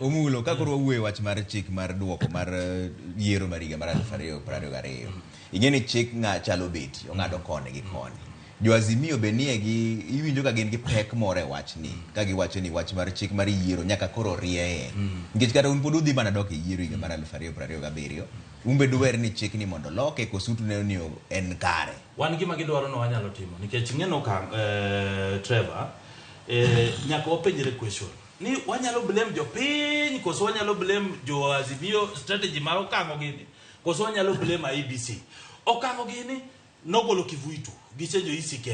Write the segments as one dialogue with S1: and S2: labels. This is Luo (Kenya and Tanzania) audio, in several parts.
S1: Omulo ka koro wuoyo wach mar chik mar duoko mar yiero mar higa mar 2022. Ing'eni chik chalo beti ong'ado koni gi koni. Jo Azimio be nie gi iwinjo ka gin gi pek moro e wach ni ka giwacho ni wach mar chik mar yiero nyaka koro rieye. Nikech kata un pod udhi mana dok e yiero higa mar 2027. Umbe duwer ni chik ni mondo loke kosutu ne ni en kare.
S2: Wan gima gidwaro no wanyalo timo nikech ng'eno ka Trevor nyaka openjre question ni wanyalo blame jopiny koso wanyalo blame jo Azimio strategy mar okango gini koso wanyalo blame IEBC. Okango gini nogolo kivuitu gichenjo ICK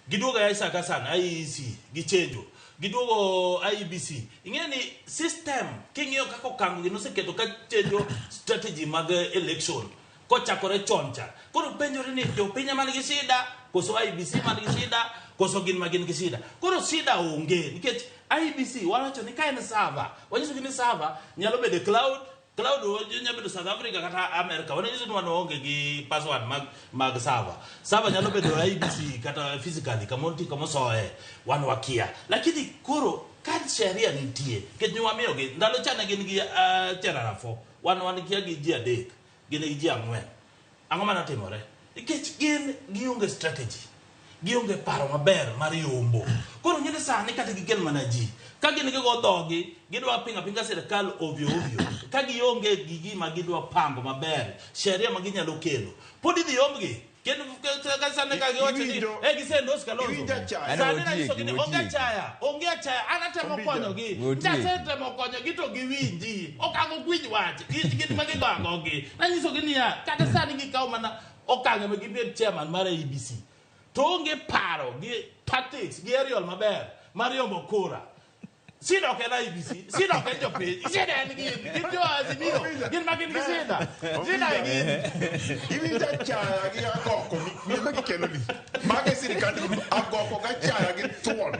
S2: giduoga ya Isaka sana IEC gichenjo giduogo IEBC. Ing'eni system king'iyo kako okango gino seketo ka chenjo strategy mag election kochakore choncha. Koro penjore ni jopiny man gi shida koso IEBC man gi shida koso gin magin gi shida. Koro shida onge nikech IEBC wacho ni ka en server wanyiso ni server nyalo bedo cloud nyalo bedo South Africa kata America wanyiso ni wanoonge gi password mag server nyalo bedo IEBC kata physically kamonti kamosoe wan wakia lakini koro kad sheria nitie kech nyuamio gi ndalo chane gin gi cherarafo wan kia gi ji adek gin gi ji ang'wen ang'o mana timore nikech gin gionge strategy gionge paro maber mar yombo. Koro nyine sani kata gikel mana ji ka gin go dhogi gidwa pinga sirkal ovyo ka gionge gigi ma gidwa pango maber sheria ma ginyalo kelo pod idhi yomgi kendo ka sani ka giwacho ni gisendos Kalonzo sani na iso gini onge achaya anatemo konyogi ndatemo konyogi to giwinji okango gwij wach gin ma gibangogi na nyiso gini ya kata sani gikaw mana okango ma gibed chairman mar IEBC to onge paro gi tactics gi aerial maber Mario Mokora sino ke na IEBC sino ke jopiny sino en gi jo Azimio gin magin gi sida
S3: iwinja chaya gi agoko ni ma gikelo ni mage sirikal agoko ga chaya gi thuon